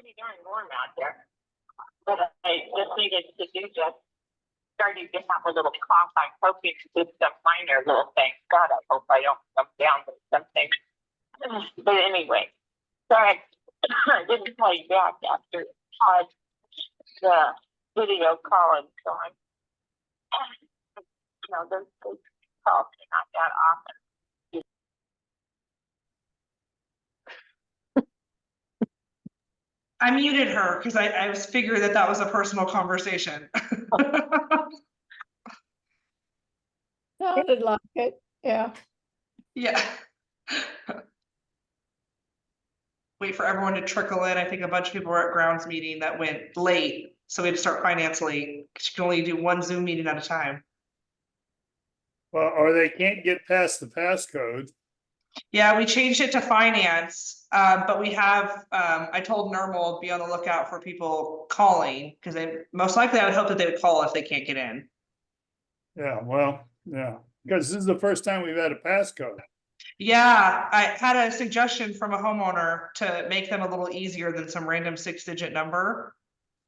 pretty darn warm out there. But I just needed to do just started to have a little cough. I'm hoping to do some minor little things. God, I hope I don't come down with something. But anyway, so I didn't call you back after the video call and so on. You know, those calls are not that often. I muted her because I was figuring that was a personal conversation. Sounded like it, yeah. Yeah. Wait for everyone to trickle in. I think a bunch of people were at grounds meeting that went late, so we had to start finance late. You can only do one Zoom meeting at a time. Well, or they can't get past the passcode. Yeah, we changed it to finance, but we have, I told Nermal be on the lookout for people calling, because they most likely I would hope that they would call if they can't get in. Yeah, well, yeah, because this is the first time we've had a passcode. Yeah, I had a suggestion from a homeowner to make them a little easier than some random 6-digit number.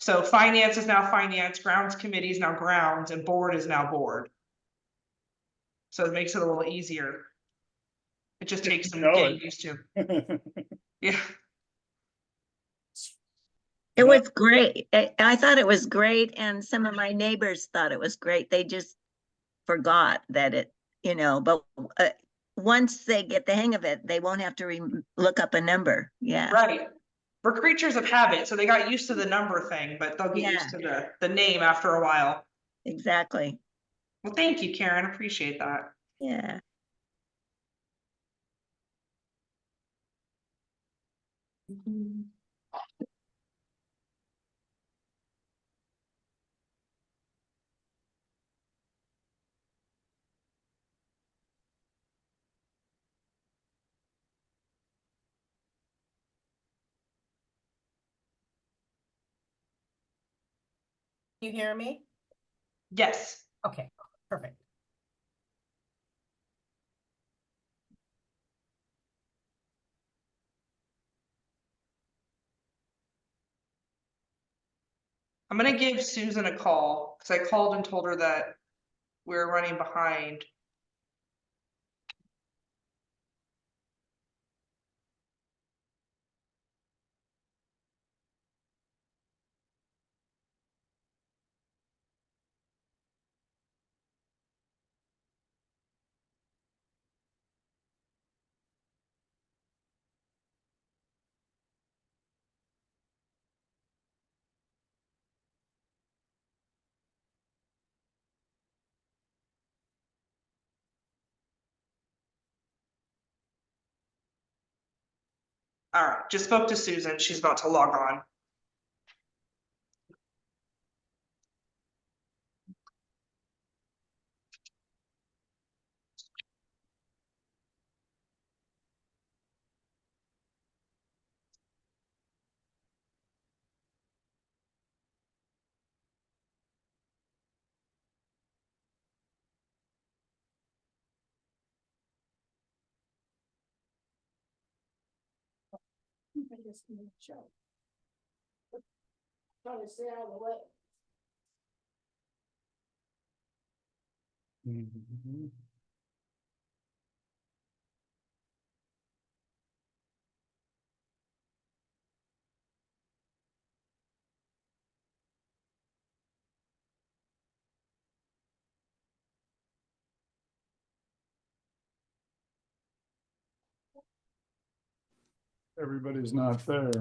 So finance is now finance, grounds committee is now grounds, and board is now board. So it makes it a little easier. It just takes some getting used to. Yeah. It was great. I thought it was great, and some of my neighbors thought it was great. They just forgot that it, but once they get the hang of it, they won't have to look up a number. Yeah. Right. We're creatures of habit, so they got used to the number thing, but they'll get used to the name after a while. Exactly. Well, thank you, Karen. Appreciate that. Yeah. You hear me? Yes. Okay, perfect. I'm gonna give Susan a call because I called and told her that we're running behind. All right, just spoke to Susan. She's about to log on. Trying to stay out of the way. Mhm. Everybody's not there.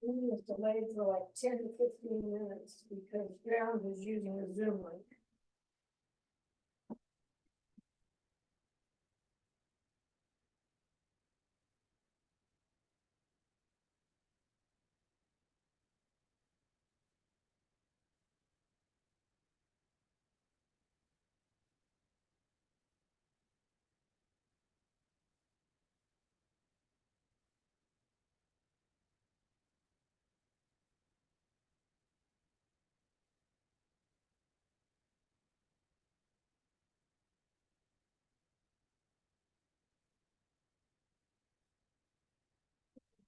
We was delayed for like 10 to 15 minutes because ground was using a Zoom link.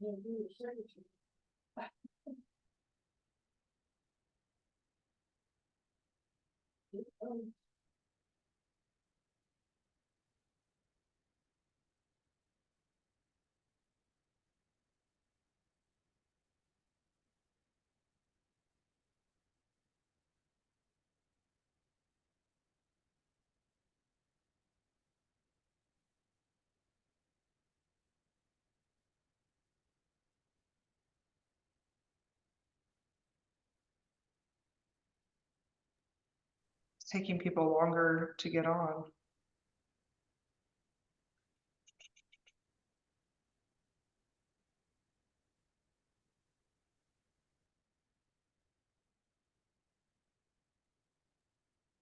You'll do your signature. It's taking people longer to get on.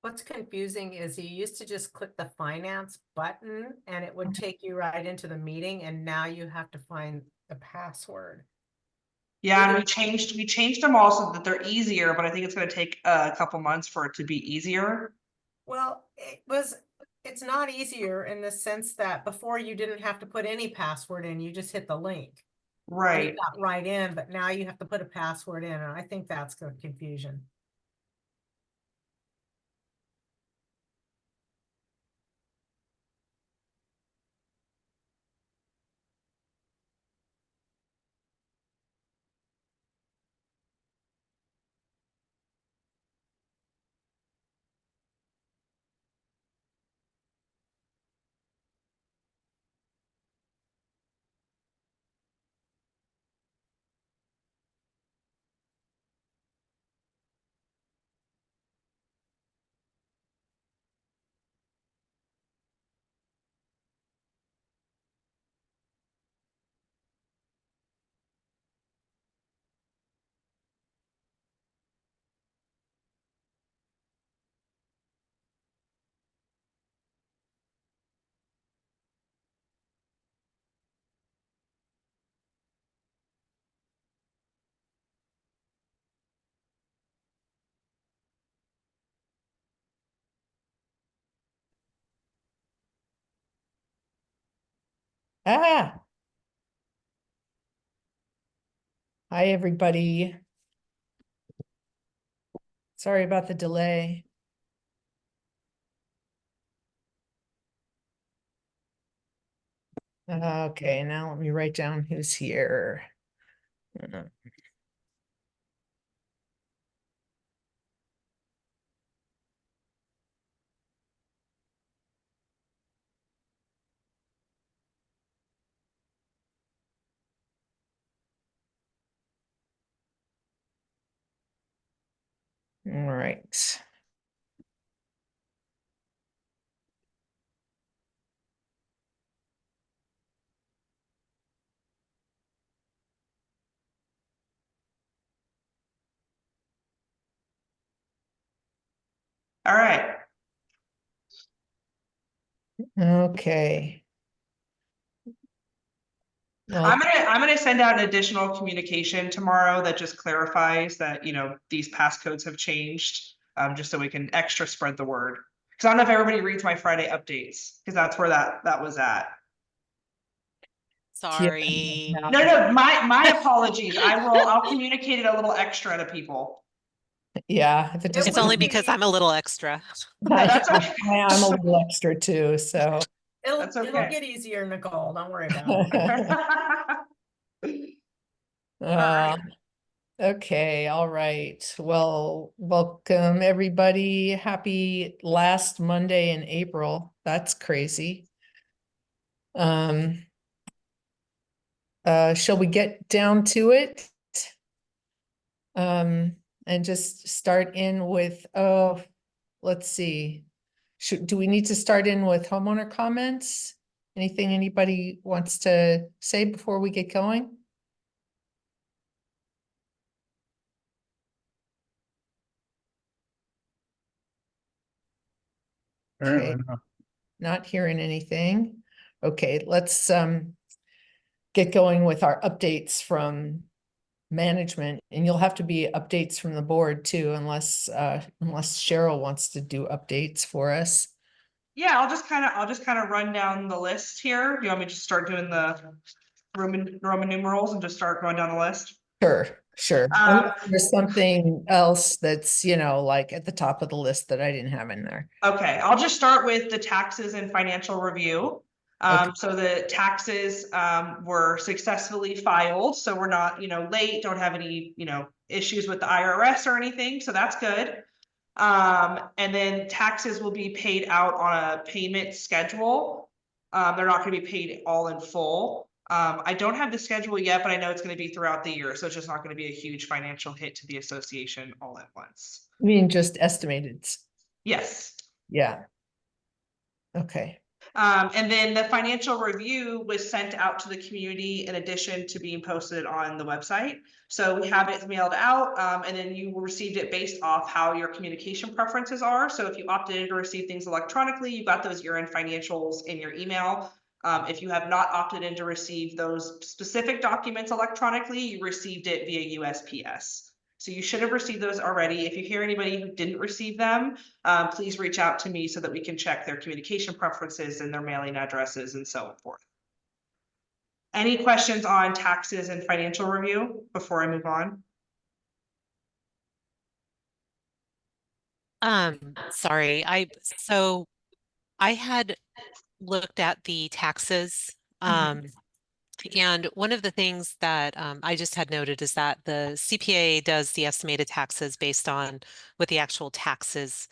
What's confusing is you used to just click the finance button and it would take you right into the meeting, and now you have to find the password. Yeah, and we changed them all so that they're easier, but I think it's gonna take a couple months for it to be easier. Well, it's not easier in the sense that before you didn't have to put any password in, you just hit the link. And Right. it got right in, but now you have to put a password in, and I think that's the confusion. Ah. Hi, everybody. Sorry about the delay. Okay, now let me write down who's here. All right. All right. Okay. Well, I'm gonna send out an additional communication tomorrow that just clarifies that, you know, these passcodes have changed. Just so we can extra spread the word. Cause I don't know if everybody reads my Friday updates, cause that's where that was at. Sorry. No, my apologies. I'll communicate it a little extra to people. yeah, if it It's It's doesn't. only because I'm a little extra. That's okay. I'm a little extra too, so. That's It'll okay. get easier, Nicole. Don't worry about it. Uh, okay, all right. Well, welcome everybody. Happy last Monday in April. That's crazy. Shall we get down to it? And just start in with, oh, let's see. Do we need to start in with homeowner comments? Anything anybody wants to say before we get going? Apparently not. Not hearing anything. Okay, let's get going with our updates from management, and you'll have to be updates from the board too, unless Cheryl wants to do updates for us. Yeah, I'll just kind of run down the list here. Do you want me to start doing the Roman numerals and just start going down the list? Sure. Um, There's something else that's, like at the top of the list that I didn't have in there. Okay, I'll just start with the taxes and financial review. So the taxes, were successfully filed, so we're not, late, don't have any, issues with the IRS or anything, so that's good. And then taxes will be paid out on a payment schedule. They're not gonna be paid all in full. I don't have the schedule yet, but I know it's gonna be throughout the year, so it's just not gonna be a huge financial hit to the association all at once. I mean, just estimated. Yes. Yeah. Okay. And then the financial review was sent out to the community in addition to being posted on the website. So we have it mailed out, and then you received it based off how your communication preferences are. So if you opted in to receive things electronically, you got those year-end financials in your email. If you have not opted in to receive those specific documents electronically, you received it via USPS. So you should have received those already. If you hear anybody who didn't receive them, please reach out to me so that we can check their communication preferences and their mailing addresses and so forth. Any questions on taxes and financial review before I move on? Sorry, so I had looked at the taxes, and one of the things that I just had noted is that the CPA does the estimated taxes based on what the actual taxes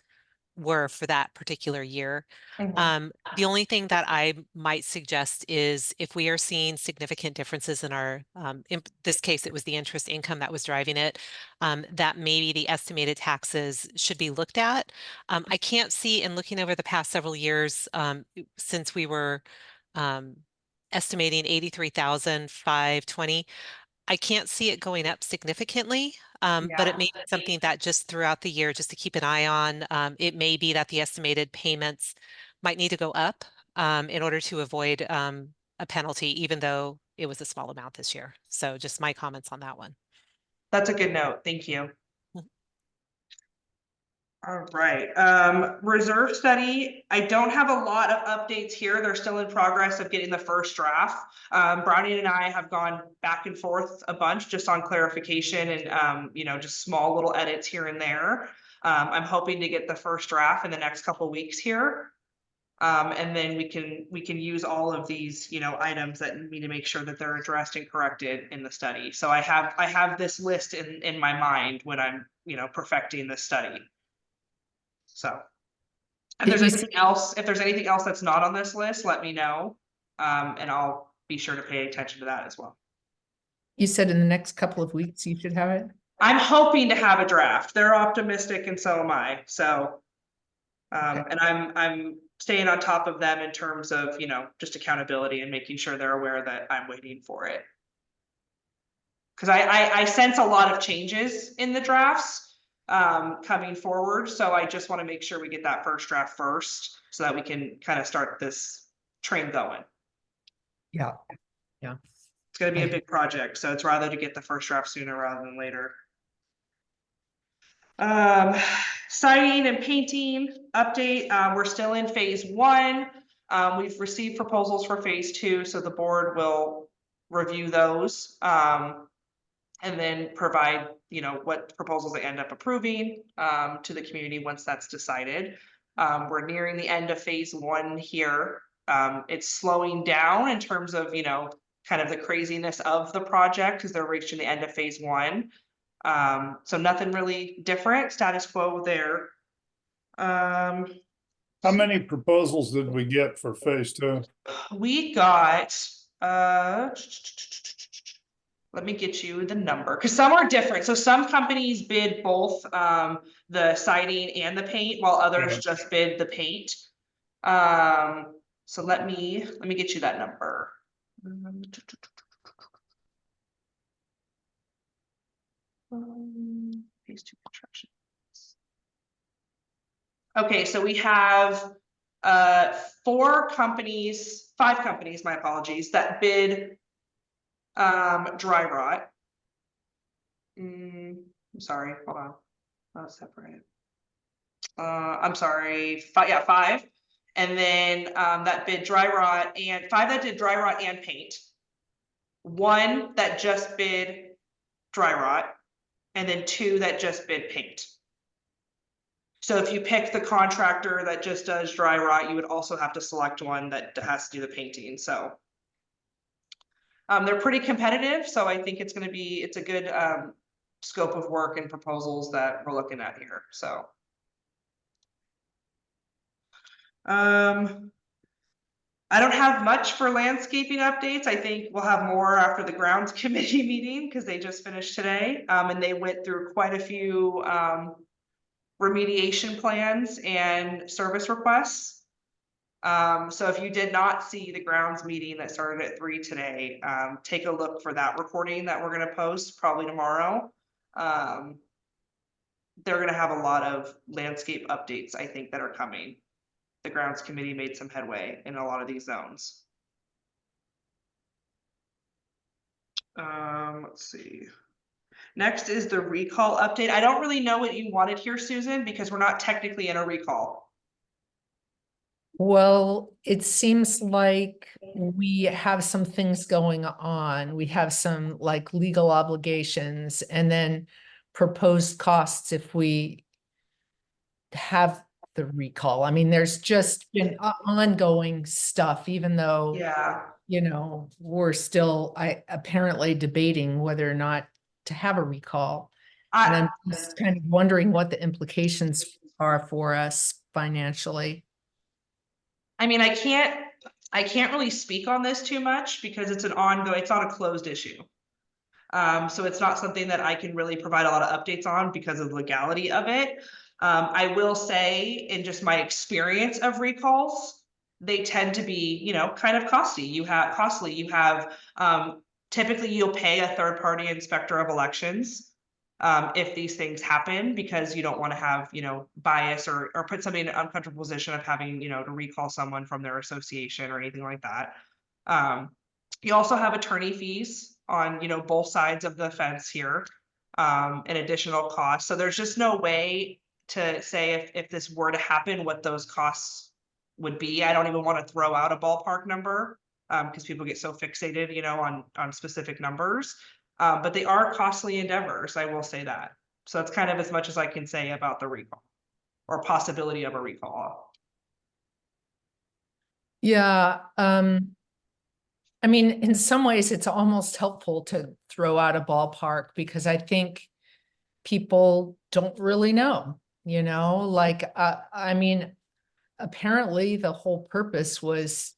were for that particular year. The only thing that I might suggest is if we are seeing significant differences in our, in this case, it was the interest income that was driving it, that maybe the estimated taxes should be looked at. I can't see in looking over the past several years, since we were estimating 83,520, I can't see it going up significantly, but it may be something that just throughout the year, just to keep an eye on. It may be that the estimated payments might need to go up in order to avoid a penalty, even though it was a small amount this year. So just my comments on that one. That's a good note. Thank you. All right, reserve study. I don't have a lot of updates here. They're still in progress of getting the first draft. Brownie and I have gone back and forth a bunch just on clarification and, just small little edits here and there. I'm hoping to get the first draft in the next couple of weeks here. And then we can use all of these, items that need to make sure that they're addressed and corrected in the study. So I have this list in my mind when I'm, perfecting this study. So, if there's anything else that's not on this list, let me know. And I'll be sure to pay attention to that as well. You said in the next couple of weeks you should have it? I'm hoping to have a draft. They're optimistic and so am I. So, and I'm staying on top of them in terms of, just accountability and making sure they're aware that I'm waiting for it. Because I sense a lot of changes in the drafts coming forward. So I just want to make sure we get that first draft first so that we can kind of start this train going. Yeah. It's going to be a big project. So it's rather to get the first draft sooner rather than later. Siding and painting update. We're still in phase 1. We've received proposals for phase 2. So the board will review those. And then provide, what proposals they end up approving to the community once that's decided. We're nearing the end of phase 1 here. It's slowing down in terms of, kind of the craziness of the project because they're reaching the end of phase 1. So nothing really different, status quo there. How many proposals did we get for phase 2? We got, let me get you the number because some are different. So some companies bid both the siding and the paint while others just bid the paint. So let me get you that number. Phase 2 construction. Okay, so we have 5 companies, my apologies, that bid dry rot. I'm sorry, hold on. I'll separate. I'm sorry, 5. And then that bid dry rot and 5 that did dry rot and paint. one that just bid dry rot, and then 2 that just bid paint. So if you pick the contractor that just does dry rot, you would also have to select one that has to do the painting, so. They're pretty competitive, so I think it's a good scope of work and proposals that we're looking at here, so. I don't have much for landscaping updates. I think we'll have more after the grounds committee meeting because they just finished today. And they went through quite a few remediation plans and service requests. So if you did not see the grounds meeting that started at 3 today, take a look for that recording that we're going to post probably tomorrow. They're going to have a lot of landscape updates, I think, that are coming. The grounds committee made some headway in a lot of these zones. Let's see. Next is the recall update. I don't really know what you wanted here, Susan, because we're not technically in a recall. Well, it seems like we have some things going on. We have some like legal obligations and then proposed costs if we have the recall. I mean, there's just been ongoing stuff, even though, Yeah. you know, we're still apparently debating whether or not to have a recall. And I'm just kind of wondering what the implications are for us financially. I mean, I can't really speak on this too much because it's not a closed issue. So it's not something that I can really provide a lot of updates on because of the legality of it. I will say in just my experience of recalls, they tend to be, you know, kind of costly. You have typically you'll pay a third-party inspector of elections if these things happen, because you don't want to have, you know, bias or put somebody in an uncomfortable position of having, you know, to recall someone from their association or anything like that. You also have attorney fees on, you know, both sides of the fence here, an additional cost. So there's just no way to say if this were to happen, what those costs would be. I don't even want to throw out a ballpark number because people get so fixated, you know, on specific numbers. But they are costly endeavors, I will say that. So that's kind of as much as I can say about the recall or possibility of a recall. Yeah. I mean, in some ways, it's almost helpful to throw out a ballpark because I think people don't really know, you know, like, I mean, apparently the whole purpose was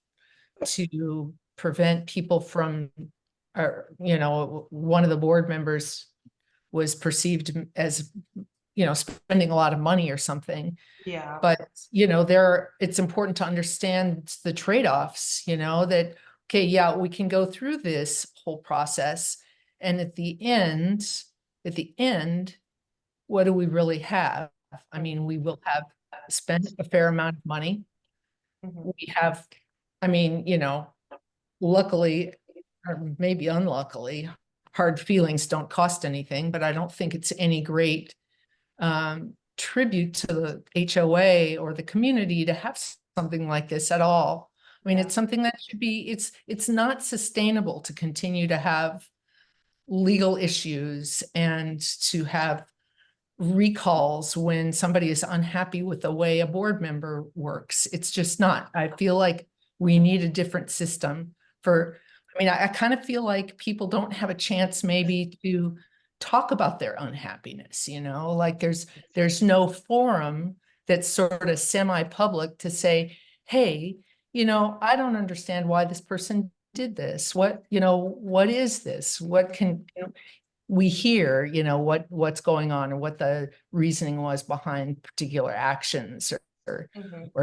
to prevent people from, or, you know, one of the board members was perceived as, you know, spending a lot of money or something. Yeah. But, you know, it's important to understand the trade-offs, you know, that, okay, yeah, we can go through this whole process. And at the end, what do we really have? I mean, we will have spent a fair amount of money. We have, I mean, you know, luckily, or maybe unluckily, hard feelings don't cost anything, but I don't think it's any great tribute to the HOA or the community to have something like this at all. I mean, it's something that should be, it's not sustainable to continue to have legal issues and to have recalls when somebody is unhappy with the way a board member works. It's just not. I feel like we need a different system for, I mean, I kind of feel like people don't have a chance maybe to talk about their unhappiness, you know, like there's no forum that's sort of semi-public to say, hey, you know, I don't understand why this person did this. What, you know, what is this? What can we hear, you know, what's going on or what the reasoning was behind particular actions or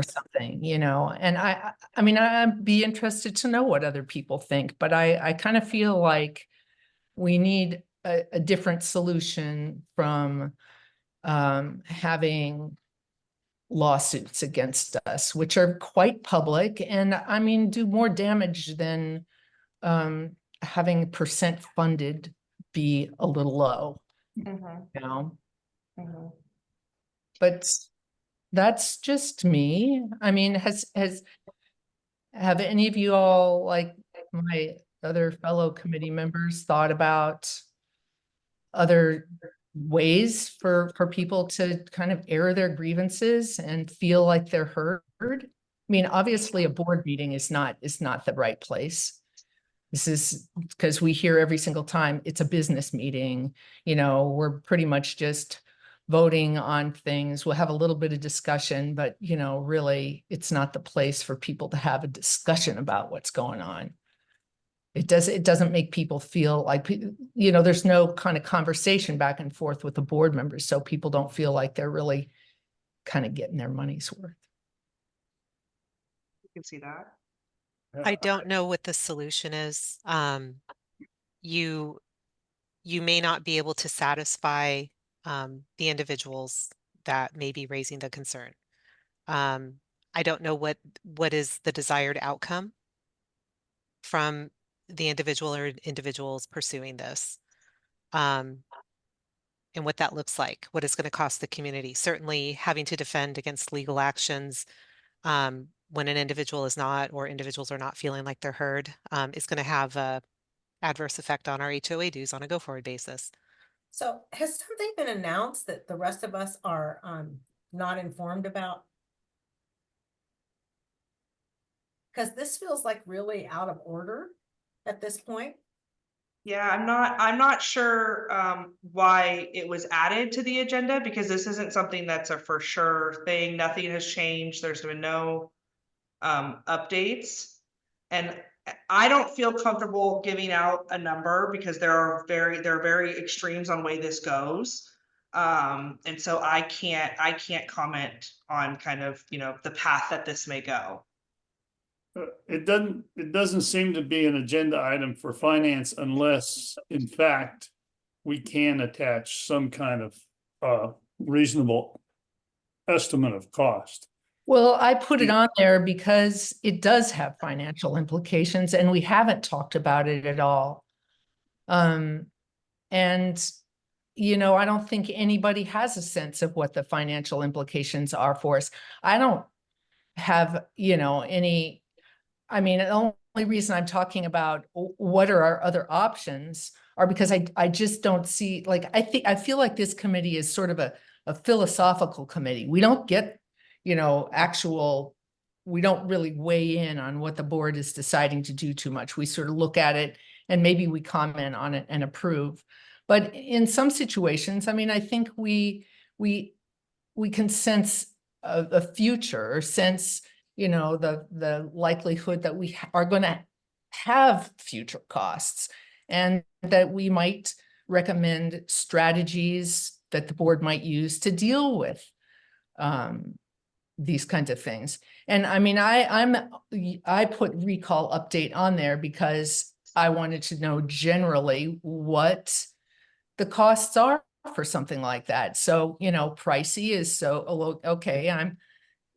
something, you know. And I mean, I'd be interested to know what other people think, but I kind of feel like we need a different solution from having lawsuits against us, which are quite public and I mean, do more damage than having percent funded be a little low, you know. But that's just me. I mean, have any of you all, like my other fellow committee members thought about other ways for people to kind of air their grievances and feel like they're heard? I mean, obviously a board meeting is not the right place. This is because we hear every single time it's a business meeting, you know, we're pretty much just voting on things. We'll have a little bit of discussion, but you know, really it's not the place for people to have a discussion about what's going on. It doesn't make people feel like, you know, there's no kind of conversation back and forth with the board members. So people don't feel like they're really kind of getting their money's worth. You can see that. I don't know what the solution is. You may not be able to satisfy the individuals that may be raising the concern. I don't know what is the desired outcome from the individual or individuals pursuing this. And what that looks like, what it's going to cost the community. Certainly having to defend against legal actions when an individual is not, or individuals are not feeling like they're heard, is going to have a adverse effect on our HOA dues on a go-forward basis. So has something been announced that the rest of us are not informed about? Because this feels like really out of order at this point. Yeah, I'm not sure why it was added to the agenda, because this isn't something that's a for sure thing. Nothing has changed. There's been no updates. And I don't feel comfortable giving out a number because there are very extremes on way this goes. And so I can't comment on kind of, you know, the path that this may go. It doesn't seem to be an agenda item for finance unless, in fact, we can attach some kind of reasonable estimate of cost. Well, I put it on there because it does have financial implications and we haven't talked about it at all. And, you know, I don't think anybody has a sense of what the financial implications are for us. I don't have, you know, any, I mean, the only reason I'm talking about what are our other options are because I just don't see, like, I feel like this committee is sort of a philosophical committee. We don't get, you know, we don't really weigh in on what the board is deciding to do too much. We sort of look at it and maybe we comment on it and approve. But in some situations, I mean, I think we can sense a future, or sense, you know, the likelihood that we are going to have future costs, and that we might recommend strategies that the board might use to deal with these kinds of things. And I mean, I put recall update on there because I wanted to know generally what the costs are for something like that. So, you know, pricey is so, okay,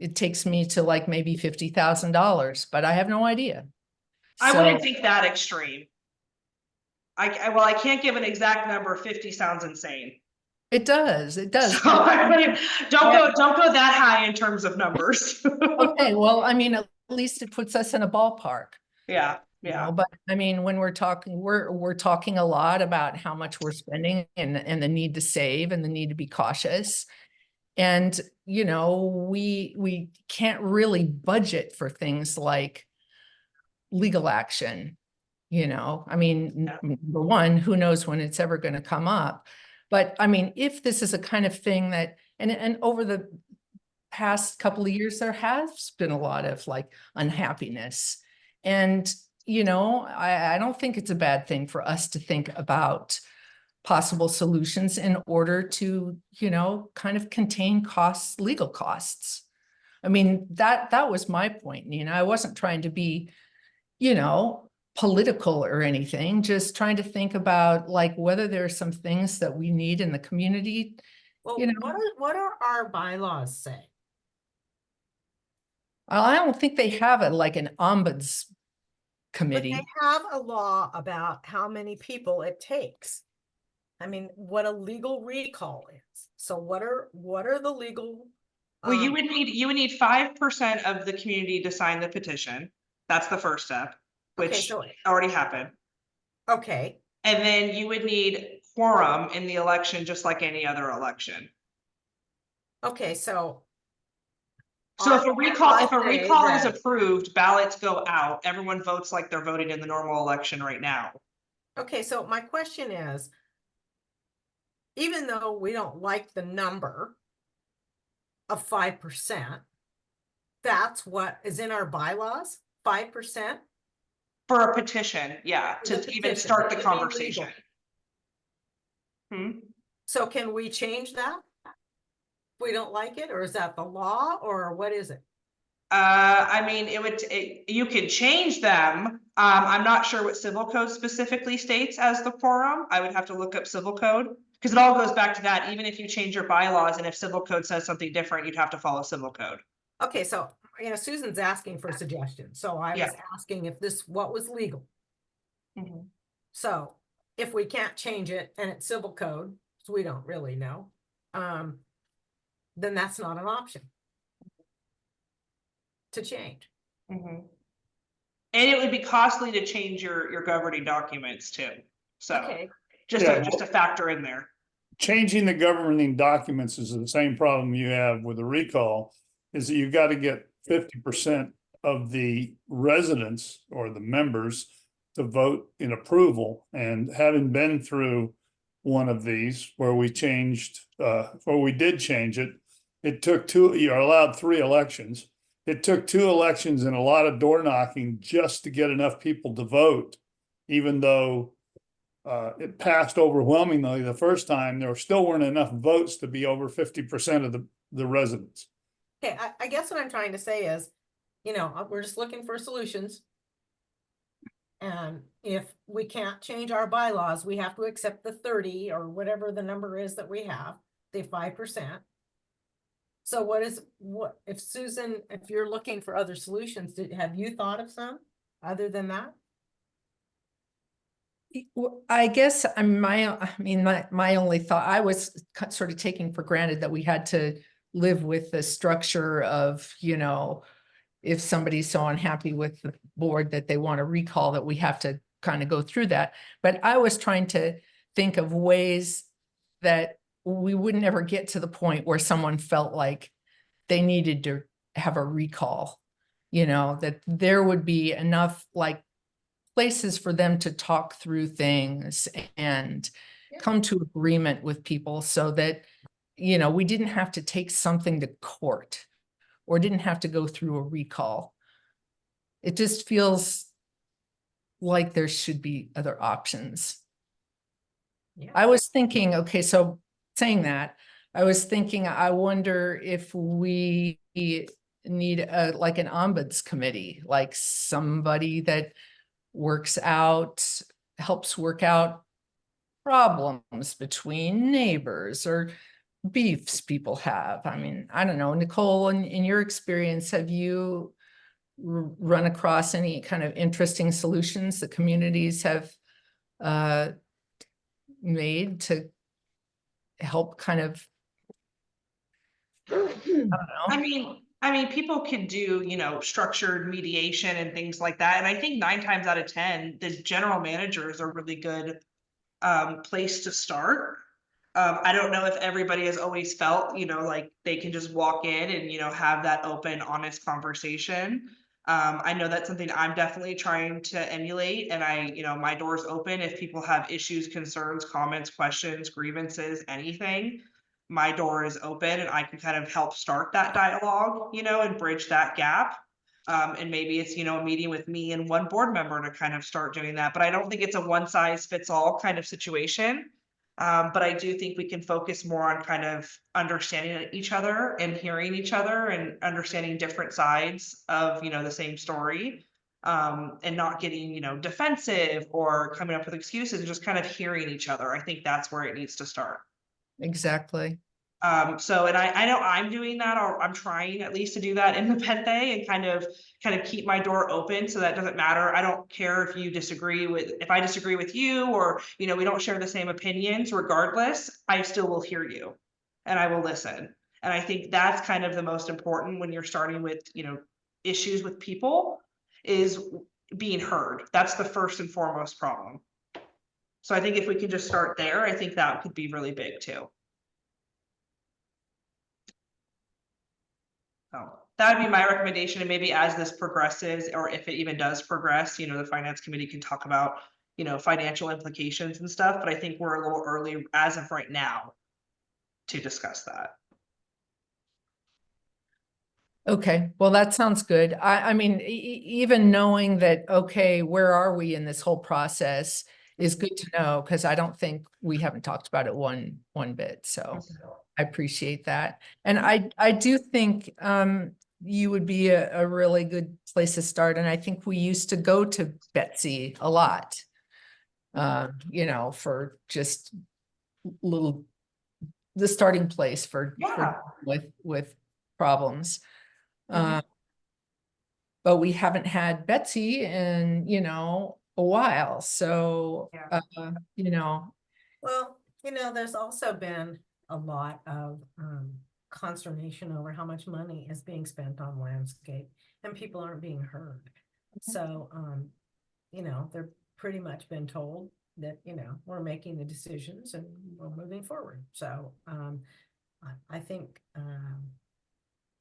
it takes me to like maybe $50,000, but I have no idea. I wouldn't think that extreme. Well, I can't give an exact number. 50 sounds insane. It does. So, I mean, don't go that high in terms of numbers. Okay, well, I mean, at least it puts us in a ballpark. Yeah. You Yeah. know, but I mean, when we're talking a lot about how much we're spending and the need to save and the need to be cautious. And, you know, we can't really budget for things like legal action. You know, I mean, number one, who knows when it's ever going to come up. But I mean, if this is a kind of thing that, and over the past couple of years, there has been a lot of like unhappiness. And, you know, I don't think it's a bad thing for us to think about possible solutions in order to, you know, kind of contain costs, legal costs. I mean, that was my point. You know, I wasn't trying to be, you know, political or anything, just trying to think about like whether there are some things that we need in the community. Well, you know, what are our bylaws say? I don't think they have like an ombuds But committee. they have a law about how many people it takes. I mean, what a legal recall is. So what are the legal? Well, you would need 5% of the community to sign the petition. That's the first step. Okay, which so, already happened. okay, And then you would need quorum in the election, just like any other election. okay, so. So if on a recall, if a Monday recall is that- approved, ballots go out, everyone votes like they're voting in the normal election right now. Okay, so my question is, even though we don't like the number of 5%, that's what is in our bylaws, 5%? For a petition, yeah, For the to even petition, start the to be legal. conversation. Hmm? So can we change that? If we don't like it, or is that the law, or what is it? I mean, you could change them. I'm not sure what civil code specifically states as the quorum. I would have to look up civil code. Because it all goes back to that, even if you change your bylaws and if civil code says something different, you'd have to follow civil code. Okay, so, Susan's asking for suggestions, so I Yeah. was asking if what was legal. Mhm. So if we can't change it and it's civil code, so we don't really know, then that's not an option to change. Mhm. And it would be costly to change your governing documents too. So Okay, just Yeah. just a factor in there. Changing the governing documents is the same problem you have with a recall, is that you've got to get 50% of the residents or the members to vote in approval. And having been through one of these where we changed, where we did change it, it took you're allowed 3 elections. It took 2 elections and a lot of door knocking just to get enough people to vote, even though it passed overwhelmingly the first time. There still weren't enough votes to be over 50% of the residents. okay, I guess what I'm trying to say is, we're just looking for solutions. And if we can't change our bylaws, we have to accept the 30 or whatever the number is that we have, the 5%. So what if Susan, if you're looking for other solutions, have you thought of some other than that? I guess my only thought, I was sort of taking for granted that we had to live with the structure of, if somebody's so unhappy with the board that they want to recall, that we have to kind of go through that. But I was trying to think of ways that we would never get to the point where someone felt like they needed to have a recall, that there would be enough like places for them to talk through things and come to agreement with people so that, we didn't have to take something to court or didn't have to go through a recall. It just feels like there should be other options. Yeah. I was thinking, okay, so saying that, I was thinking, I wonder if we need like an ombuds committee, like somebody that helps work out problems between neighbors or beefs people have. I mean, I don't know, Nicole, in your experience, have you run across any kind of interesting solutions that communities have made to help kind of, I don't know. I mean, people can do, structured mediation and things like that. And I think 9 times out of 10, the general manager is a really good place to start. I don't know if everybody has always felt, like they can just walk in and, have that open, honest conversation. I know that's something I'm definitely trying to emulate, and my door's open if people have issues, concerns, comments, questions, grievances, anything. My door is open and I can kind of help start that dialogue, and bridge that gap. And maybe it's, a meeting with me and one board member to kind of start doing that. But I don't think it's a one size fits all kind of situation. But I do think we can focus more on kind of understanding each other and hearing each other and understanding different sides of, the same story. And not getting, defensive or coming up with excuses, and just kind of hearing each other. I think that's where it needs to start. Exactly. So, and I know I'm doing that, or I'm trying at least to do that in the Pente and kind of keep my door open. So that doesn't matter. I don't care if if I disagree with you, or, we don't share the same opinions. Regardless, I still will hear you and I will listen. And I think that's kind of the most important when you're starting with, issues with people, is being heard. That's the first and foremost problem. So I think if we can just start there, I think that could be really big too. So that would be my recommendation, and maybe as this progresses, or if it even does progress, the finance committee can talk about, financial implications and stuff, but I think we're a little early as of right now to discuss that. Okay, well, that sounds good. I mean, even knowing that, okay, where are we in this whole process is good to know, because I don't think we haven't talked about it one bit, so I appreciate that. And I do think you would be a really good place to start, and I think we used to go to Betsy a lot. For just the starting place for with problems. But we haven't had Betsy in, a while, so, Well, there's also been a lot of consternation over how much money is being spent on landscape and people aren't being heard. So, they're pretty much been told that, we're making the decisions and we're moving forward. So, I think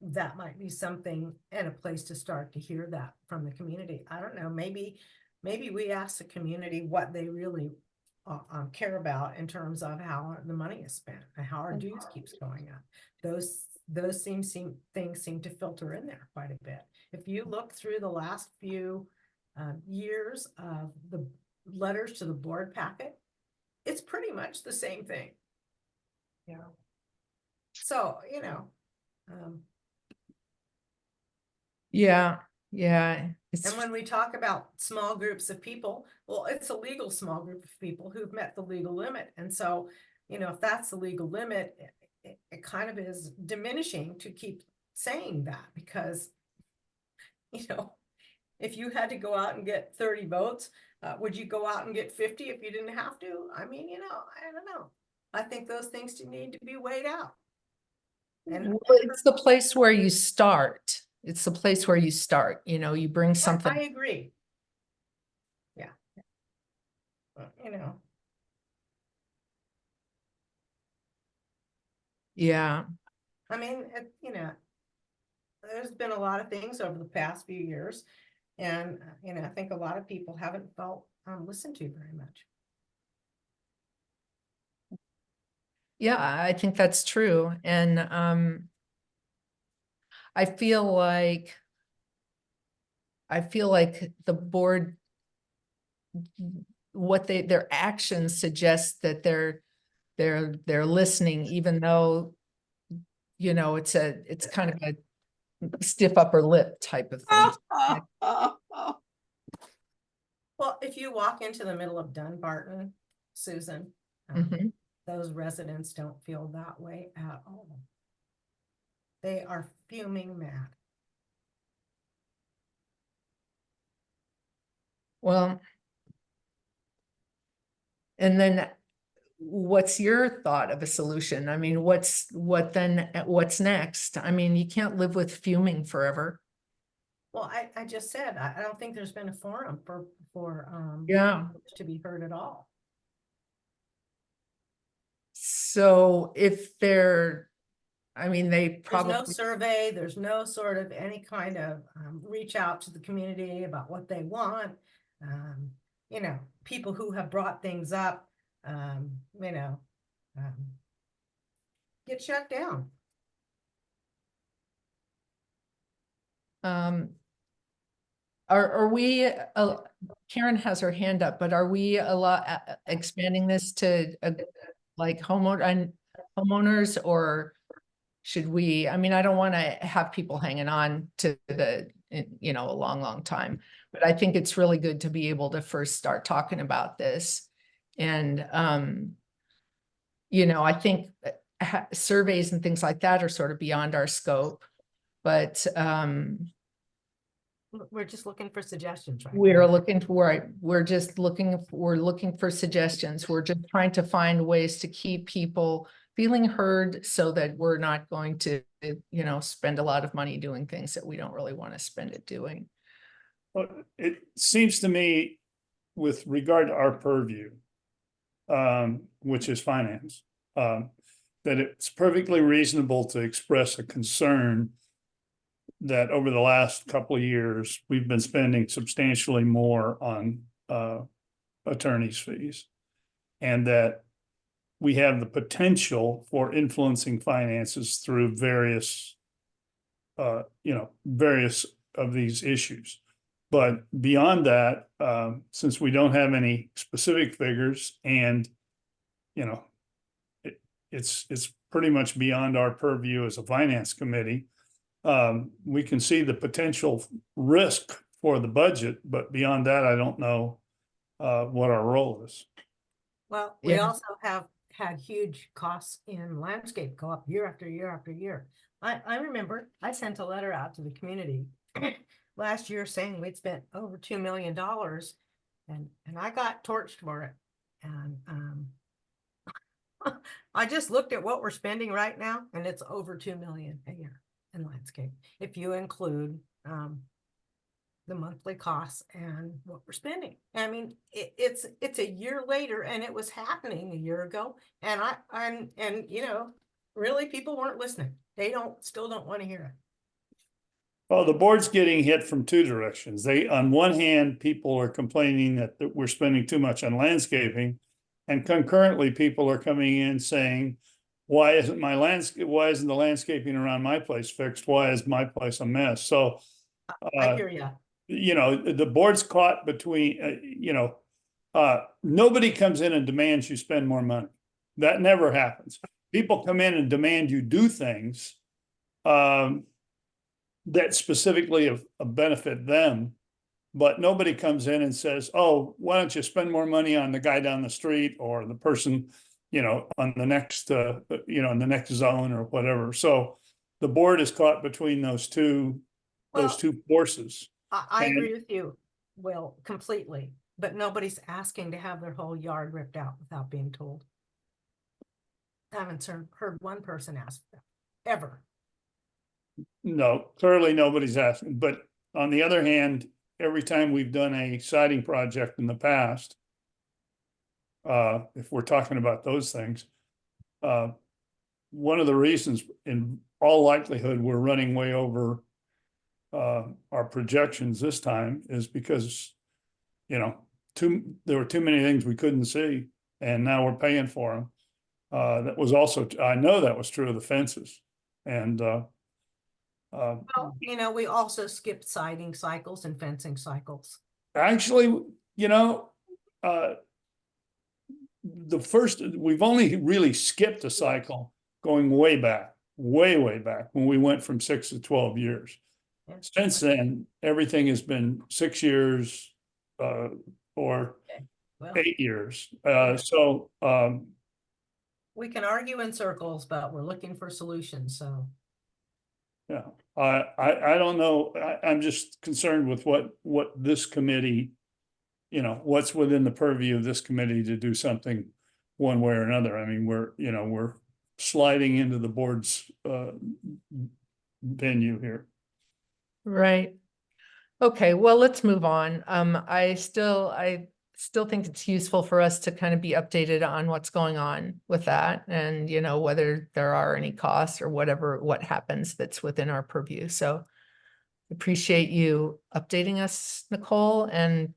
that might be something and a place to start to hear that from the community. I don't know, maybe we ask the community what they really care about in terms of how the money is spent and how our dues keeps going up. Those things seem to filter in there quite a bit. If you look through the last few years of the letters to the board packet, it's pretty much the same thing. Yeah. So, yeah. and when we talk about small groups of people, well, it's a legal small group of people who've met the legal limit. And so, if that's the legal limit, it kind of is diminishing to keep saying that, because, if you had to go out and get 30 votes, would you go out and get 50 if you didn't have to? I mean, I don't know. I think those things need to be weighed out. And Well, it's the place where you start. It's the place where you start, you bring something. I agree. Yeah. Yeah. I mean, there's been a lot of things over the past few years, and, I think a lot of people haven't felt listened to very much. Yeah, I think that's true. And I feel like the board, what their actions suggest that they're listening, even though, it's kind of a stiff upper lip type of thing. Well, if you walk into the middle of Dunbarton, Susan, Mhm. those residents don't feel that way at all. They are fuming mad. Well, and then what's your thought of a solution? I mean, what's next? I mean, you can't live with fuming forever. Well, I just said, I don't think there's been a forum for Yeah. to be heard at all. So if they There's probably. no survey, there's no sort of any kind of reach out to the community about what they want. People who have brought things up, get shut down. Are we, Karen has her hand up, but are we expanding this to like homeowners, or should we, I don't want to have people hanging on to a long time, but I think it's really good to be able to first start talking about this. And, I think surveys and things like that are sort of beyond our scope, but, We're just looking for suggestions, right? we're looking for suggestions. We're just trying to find ways to keep people feeling heard so that we're not going to, spend a lot of money doing things that we don't really want to spend it doing. Well, it seems to me with regard to our purview, which is finance, that it's perfectly reasonable to express a concern that over the last couple of years, we've been spending substantially more on attorney's fees. And that we have the potential for influencing finances through various various of these issues. But beyond that, since we don't have any specific figures and, it's pretty much beyond our purview as a finance committee. We can see the potential risk for the budget, but beyond that, I don't know what our role is. Well, we Yeah. also have had huge costs in landscape go up year after year after year. I remember I sent a letter out to the community last year saying we'd spent over $2 million and I got torched for it. And I just looked at what we're spending right now and it's over 2 million a year in landscape. If you include the monthly costs and what we're spending. I mean, it's a year later and it was happening a year ago. And really people weren't listening. They still don't want to hear it. Well, the board's getting hit from two directions. On one hand, people are complaining that we're spending too much on landscaping. And concurrently, people are coming in saying, why isn't the landscaping around my place fixed? Why is my place a mess? So I hear you. The board's caught between, nobody comes in and demands you spend more money. That never happens. People come in and demand you do things that specifically benefit them, but nobody comes in and says, oh, why don't you spend more money on the guy down the street or the person, on the next, in the next zone or whatever. So the board is caught between those two forces. I agree with you, Will, completely, but nobody's asking to have their whole yard ripped out without being told. I haven't heard one person ask that, ever. No, clearly nobody's asking, but on the other hand, every time we've done a siding project in the past, if we're talking about those things, one of the reasons in all likelihood we're running way over our projections this time is because, there were too many things we couldn't see and now we're paying for them. That was also, I know that was true of the fences and, Well, we also skipped siding cycles and fencing cycles. actually, we've only really skipped a cycle going way back, way back when we went from 6 to 12 years. Yeah. Since then, everything has been 6 years, or Well, 8 years. we can argue in circles, but we're looking for solutions, so. Yeah, I don't know. I'm just concerned with what this committee, what's within the purview of this committee to do something one way or another. I mean, we're sliding into the board's venue here. Right. Okay, well, let's move on. I still think it's useful for us to kind of be updated on what's going on with that and, whether there are any costs or what happens that's within our purview. So appreciate you updating us, Nicole, and,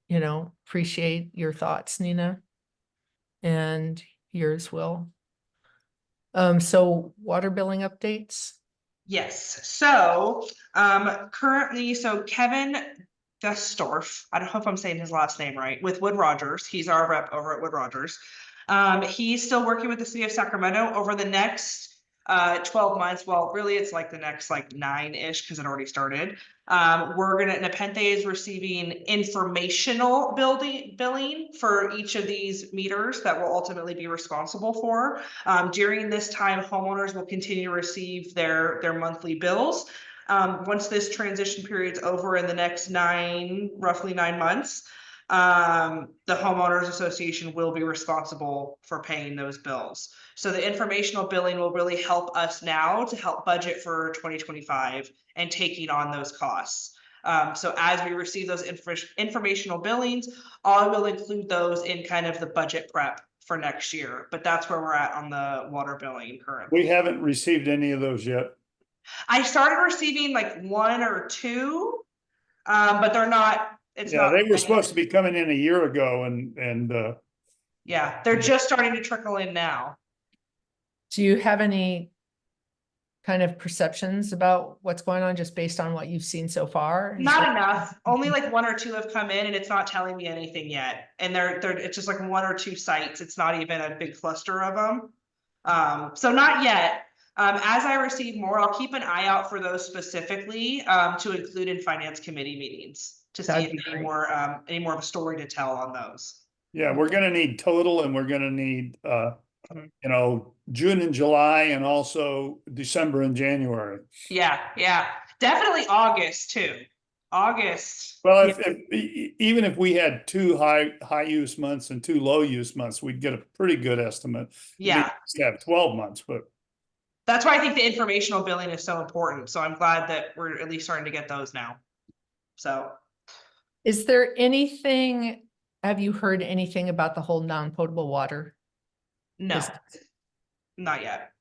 appreciate your thoughts, Nina, and yours, Will. So water billing updates? Yes, so currently, Kevin Gustorf, I don't know if I'm saying his last name right, with Wood Rogers, he's our rep over at Wood Rogers. He's still working with the city of Sacramento over the next 12 months. Well, really it's like the next 9-ish because it already started. Nepenthe is receiving informational billing for each of these meters that will ultimately be responsible for. During this time, homeowners will continue to receive their monthly bills. Once this transition period's over in the next roughly 9 months, the homeowners association will be responsible for paying those bills. So the informational billing will really help us now to help budget for 2025 and taking on those costs. So as we receive those informational billings, I will include those in kind of the budget prep for next year, but that's where we're at on the water billing currently. We haven't received any of those yet. I started receiving like 1 or 2, but they're not, it's Yeah, not. they were supposed to be coming in a year ago and Yeah, they're just starting to trickle in now. Do you have any kind of perceptions about what's going on just based on what you've seen so far? Is Not there- enough. Only like 1 or 2 have come in and it's not telling me anything yet. And it's just like 1 or 2 sites. It's not even a big cluster of them. So not yet. As I receive more, I'll keep an eye out for those specifically, to include in finance committee meetings to see That'd if be any great. more of a story to tell on those. yeah, we're gonna need total and we're gonna need you know, June and July and also December and January. Yeah, definitely August too. August. Well, Yeah. even if we had 2 high use months and 2 low use months, we'd get a pretty good estimate. Yeah. We have 12 months, but That's why I think the informational billing is so important. So I'm glad that we're at least starting to get those now. So Is there anything, have you heard anything about the whole non-potable water? no, Is- not yet.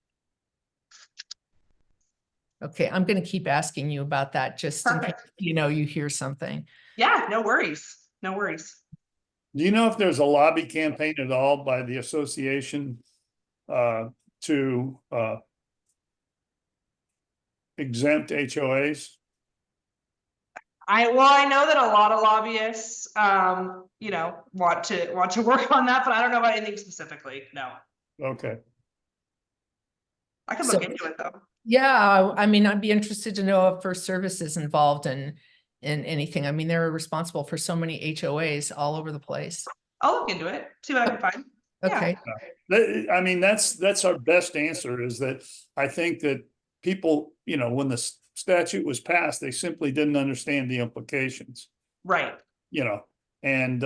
Okay, I'm gonna keep asking you about that, just in case, Perfect. you hear something. Yeah, no worries. No worries. do you know if there's a lobby campaign at all by the association to exempt HOAs? I know that a lot of lobbyists, want to work on that, but I don't know about anything specifically. No, Okay, I can So- look into it though. Yeah, I mean, I'd be interested to know if First Service is involved in anything. I mean, they're responsible for so many HOAs all over the place. I'll look into it, see what I can find. Yeah. Okay, I mean, that's our best answer is that I think that people, you know, when the statute was passed, they simply didn't understand the implications, Right. you know, and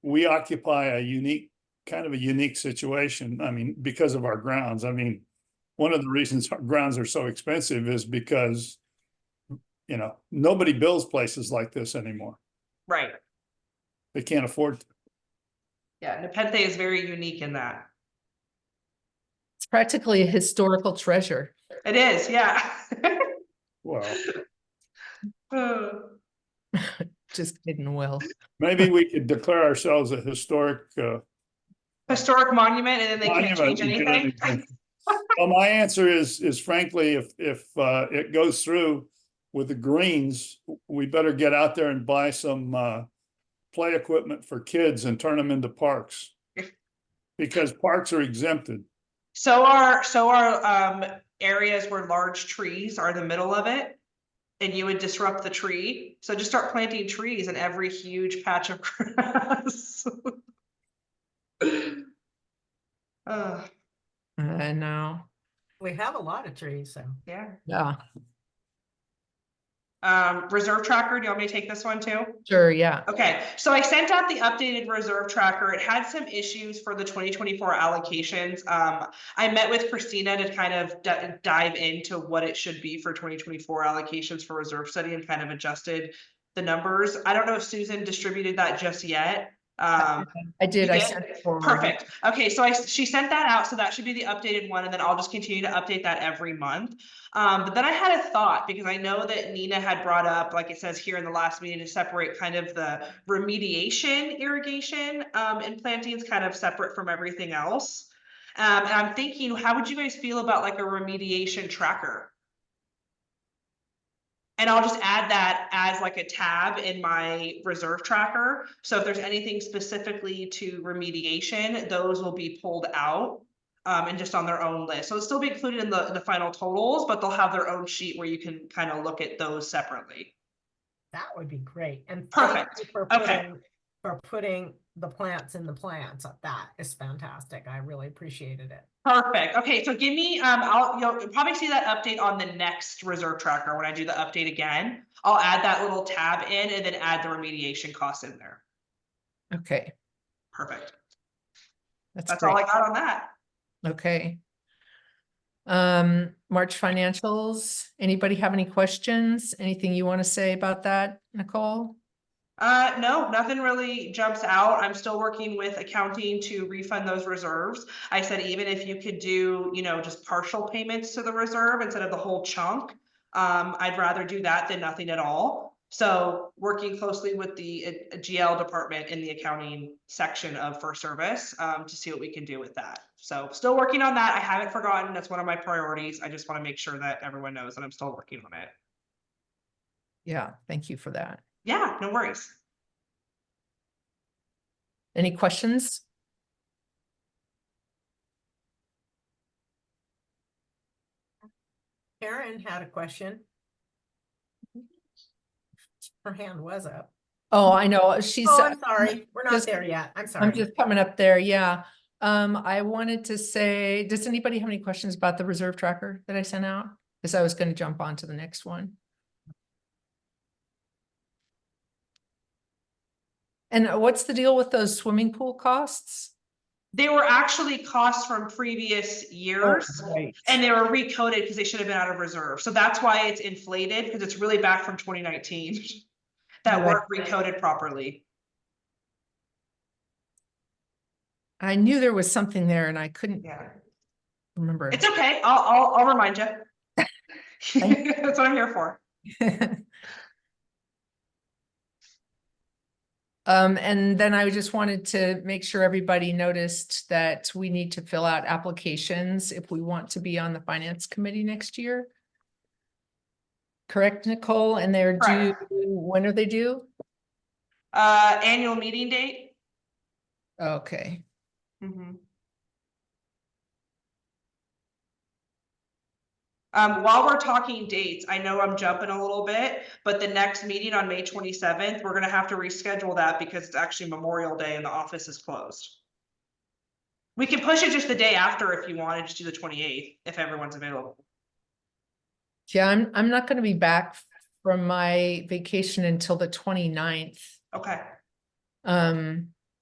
we occupy a kind of a unique situation. I mean, because of our grounds. I mean, one of the reasons our grounds are so expensive is because, you know, nobody builds places like this anymore. Right. They can't afford to. Yeah. Nepenthe is very unique in that. it's practically a historical treasure. It is. Yeah. Well, Just kidding, Will. maybe we could declare ourselves a historic Historic monument, and then they can't monument. change anything. Well, my answer is frankly, if it goes through with the greens, we better get out there and buy some play equipment for kids and turn them into parks. Because parks are exempted. So are areas where large trees are the middle of it, and you would disrupt the tree. So just start planting trees in every huge patch of grass. I know. We have a lot of trees, so. Yeah. Yeah, Reserve tracker, do you want me to take this one too? sure, yeah. Okay, so I sent out the updated reserve tracker. It had some issues for the 2024 allocations. I met with Christina to kind of dive into what it should be for 2024 allocations for reserve study and kind of adjusted the numbers. I don't know if Susan distributed that just yet. I did, you I did? sent it forward. Perfect. Okay, so she sent that out, so that should be the updated one, and then I'll just continue to update that every month. But then I had a thought, because I know that Nina had brought up, like it says here in the last meeting, to separate kind of the remediation irrigation and plantings kind of separate from everything else. And I'm thinking, how would you guys feel about like a remediation tracker? And I'll just add that as like a tab in my reserve tracker. So if there's anything specifically to remediation, those will be pulled out and just on their own list. So it'll still be included in the final totals, but they'll have their own sheet where you can kind of look at those separately. That would be great. And Perfect. thank you for Okay. putting the plants in the plants. That is fantastic. I really appreciated it. Perfect. Okay, so give me, you'll probably see that update on the next reserve tracker when I do the update again. I'll add that little tab in and then add the remediation costs in there. Okay, Perfect. that's That's all great. I got on that. Okay. March financials, anybody have any questions? Anything you want to say about that, Nicole? No, nothing really jumps out. I'm still working with accounting to refund those reserves. I said, even if you could do, just partial payments to the reserve instead of the whole chunk, I'd rather do that than nothing at all. So working closely with the GL department in the accounting section of First Service, to see what we can do with that. So still working on that. I haven't forgotten. That's one of my priorities. I just want to make sure that everyone knows that I'm still working on it. Yeah, thank you for that. Yeah, no worries. Any questions? Karen had a question. Her hand was up. Oh, I know, she's. Oh, I'm sorry. We're not just- there yet. I'm I'm sorry. just coming up there, yeah. I wanted to say, does anybody have any questions about the reserve tracker that I sent out? Because I was gonna jump on to the next one. And what's the deal with those swimming pool costs? They were actually costs from previous years Right. and they were recoded because they should have been out of reserve. So that's why it's inflated, because it's really back from 2019 that Right. weren't recoded properly. I knew there was something there and I couldn't Yeah, remember. it's okay. I'll remind you. That's what I'm here for. And then I just wanted to make sure everybody noticed that we need to fill out applications if we want to be on the finance committee next year. Correct, Nicole? And they're due, Correct. when are they due? Annual meeting date. Okay, Mhm. While we're talking dates, I know I'm jumping a little bit, but the next meeting on May 27th, we're gonna have to reschedule that because it's actually Memorial Day and the office is closed. We can push it just the day after if you wanted, just do the 28th, if everyone's available. yeah, I'm not gonna be back from my vacation until the 29th. Okay,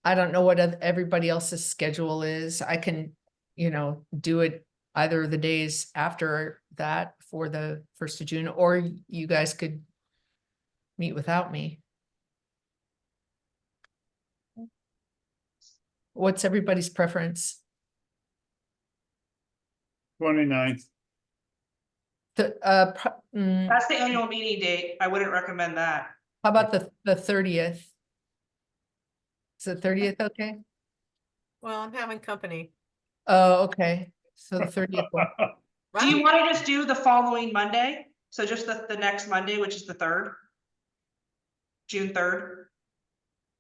I don't know what everybody else's schedule is. I can, do it either of the days after that for the 1st of June, or you guys could meet without me. What's everybody's preference? 29th. that's the annual meeting date. I wouldn't recommend that. How about the 30th? Is the 30th okay? Well, I'm having company. Oh, okay. So the 30th one. Do you Right? want to just do the following Monday? So just the next Monday, which is the 3rd? June 3rd?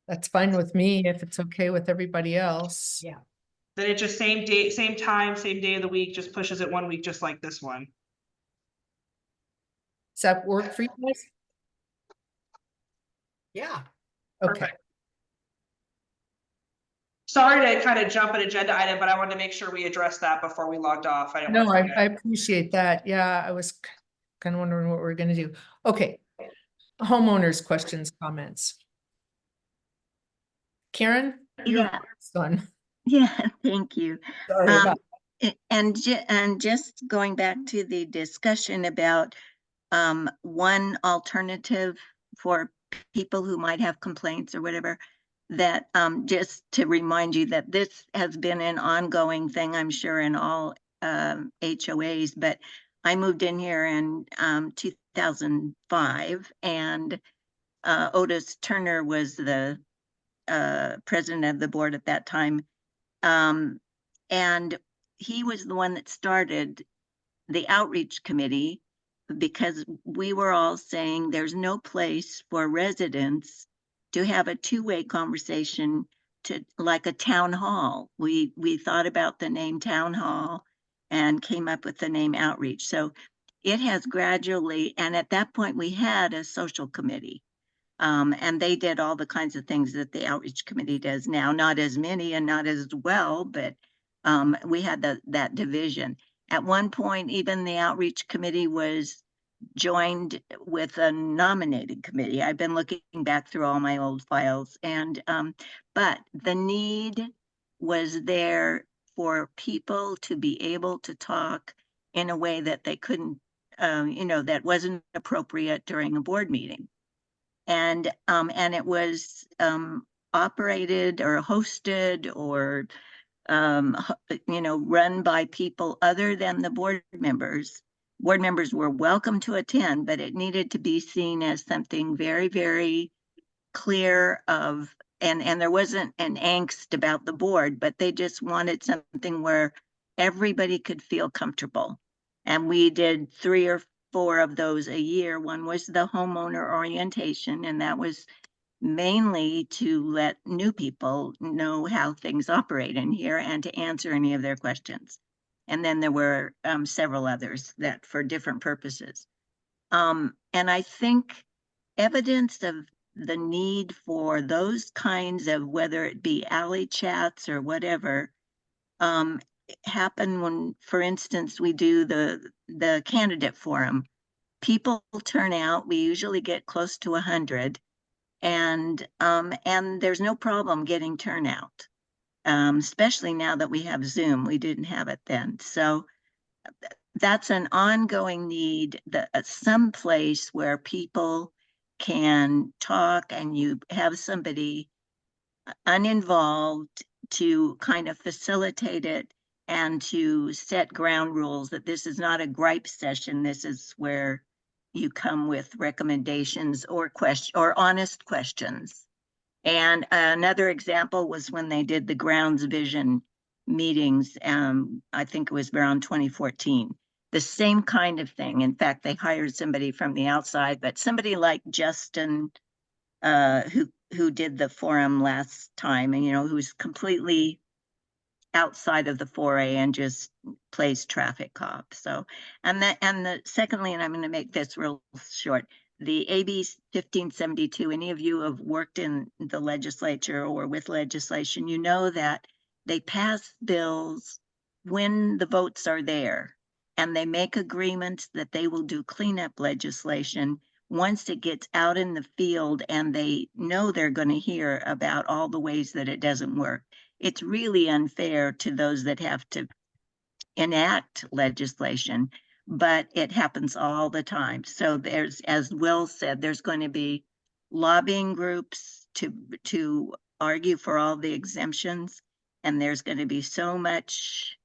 That's fine with me if it's okay with everybody else. Yeah. Then it just same date, same time, same day of the week, just pushes it 1 week, just like this one. Does that work for you guys? Yeah. Okay. Perfect. Sorry to kind of jump an agenda item, but I wanted to make sure we addressed that before we logged off. I didn't No, want to I forget. appreciate that. Yeah, I was kind of wondering what we're gonna do. Okay. Homeowners, questions, comments. Karen? You're Yeah. first on. Yeah, thank you. Sorry about. And just going back to the discussion about one alternative for people who might have complaints or whatever, that just to remind you that this has been an ongoing thing, I'm sure, in all HOAs, but I moved in here in 2005, and Otis Turner was the president of the board at that time. And he was the one that started the outreach committee, because we were all saying there's no place for residents to have a two-way conversation, to like a town hall. We thought about the name town hall and came up with the name outreach. So it has gradually, and at that point we had a social committee. And they did all the kinds of things that the outreach committee does now, not as many and not as well, but we had that division. At one point, even the outreach committee was joined with a nominating committee. I've been looking back through all my old files, and but the need was there for people to be able to talk in a way that they couldn't, that wasn't appropriate during a board meeting. And it was operated or hosted or run by people other than the board members. Board members were welcome to attend, but it needed to be seen as something very, very clear of, and there wasn't an angst about the board, but they just wanted something where everybody could feel comfortable. And we did 3 or 4 of those a year. One was the homeowner orientation, and that was mainly to let new people know how things operate in here and to answer any of their questions. And then there were several others that for different purposes. And I think evidence of the need for those kinds of, whether it be alley chats or whatever, happen when, for instance, we do the candidate forum. People turn out, we usually get close to 100, and there's no problem getting turnout, especially now that we have Zoom. We didn't have it then. So that's an ongoing need, some place where people can talk and you have somebody uninvolved to kind of facilitate it and to set ground rules that this is not a gripe session. This is where you come with recommendations or honest questions. And another example was when they did the Grounds Vision meetings. I think it was around 2014. The same kind of thing. In fact, they hired somebody from the outside, but somebody like Justin, who did the forum last time, and who's completely outside of the foray and just plays traffic cop. So, secondly, and I'm going to make this real short, the AB 1572, any of you have worked in the legislature or with legislation, you know that they pass bills when the votes are there, and they make agreements that they will do cleanup legislation once it gets out in the field and they know they're going to hear about all the ways that it doesn't work. It's really unfair to those that have to enact legislation, but it happens all the time. So there's, as Will said, there's going to be lobbying groups to argue for all the exemptions, and there's going to be so much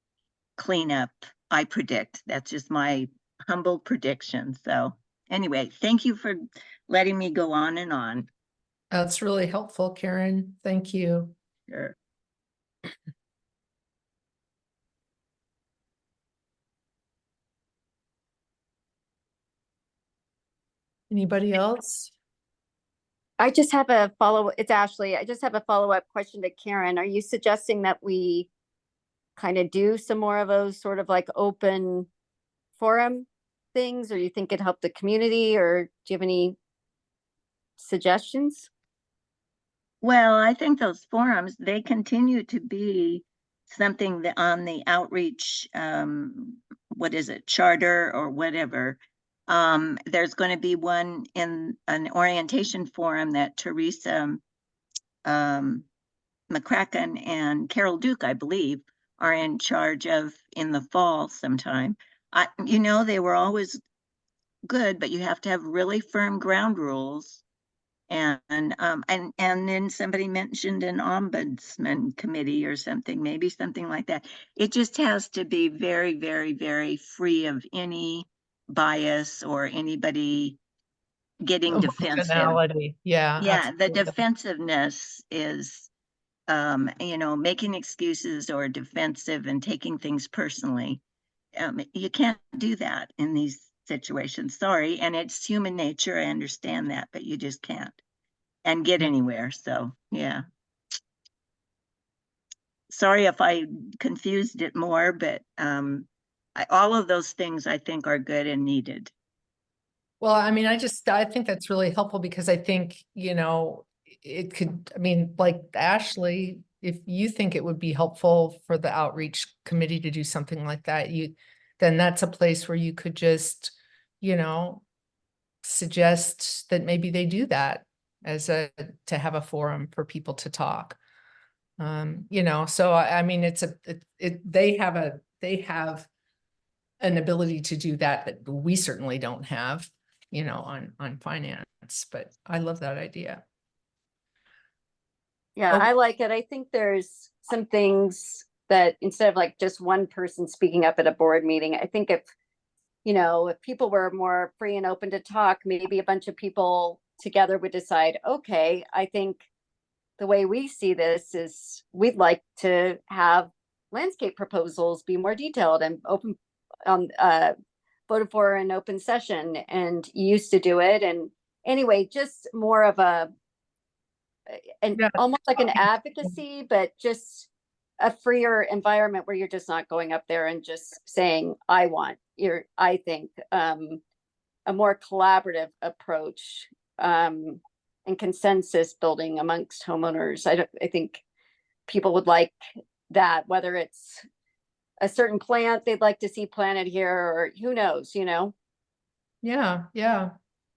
cleanup, I predict. That's just my humble prediction. So anyway, thank you for letting me go on and on. That's really helpful, Karen. Thank you. Sure. Anybody else? I just have a it's Ashley. I just have a follow-up question to Karen. Are you suggesting that we kind of do some more of those sort of like open forum things, or you think it'd help the community, or do you have any suggestions? Well, I think those forums, they continue to be something that on the outreach, what is it, charter or whatever. There's going to be one in an orientation forum that Teresa McCracken and Carol Duke, I believe, are in charge of in the fall sometime. They were always good, but you have to have really firm ground rules. And then somebody mentioned an ombudsman committee or something, maybe something like that. It just has to be very, very, very free of any bias or anybody getting defensive. Emotionality. Yeah. Yeah, the absolutely. defensiveness is, making excuses or defensive and taking things personally. You can't do that in these situations. Sorry. And it's human nature. I understand that, but you just can't and get anywhere. So, yeah. Sorry if I confused it more, but all of those things I think are good and needed. Well, I mean, I think that's really helpful because I think, it could, like Ashley, if you think it would be helpful for the outreach committee to do something like that, then that's a place where you could just, suggest that maybe they do that to have a forum for people to talk. So I mean, they have an ability to do that we certainly don't have, you know, on finance, but I love that idea. Yeah, Oh. I like it. I think there's some things that instead of like just one person speaking up at a board meeting, I think if, you know, if people were more free and open to talk, maybe a bunch of people together would decide, okay, I think the way we see this is we'd like to have landscape proposals be more detailed and open, voted for an open session, and you used to do it. And anyway, just more of Yeah. almost like an advocacy, but just a freer environment where you're just not going up there and just saying, I think, a more collaborative approach, and consensus building amongst homeowners. I think people would like that, whether it's a certain plant they'd like to see planted here, or who knows, you know? Yeah,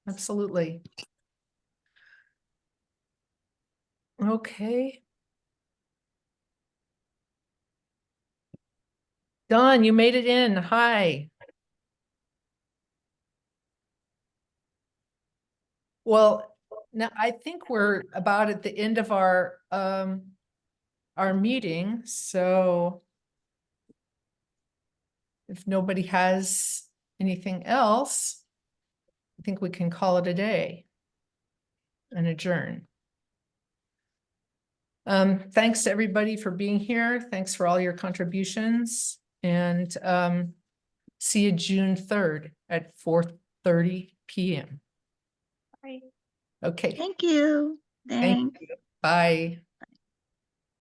absolutely. Okay. Don, you made it in. Hi. Well, now I think we're about at the end of our meeting, so if nobody has anything else, I think we can call it a day and adjourn. Thanks to everybody for being here. Thanks for all your contributions, and see you June 3rd at 4:30 p.m. Right. Okay, Thank you. thank you. Bye.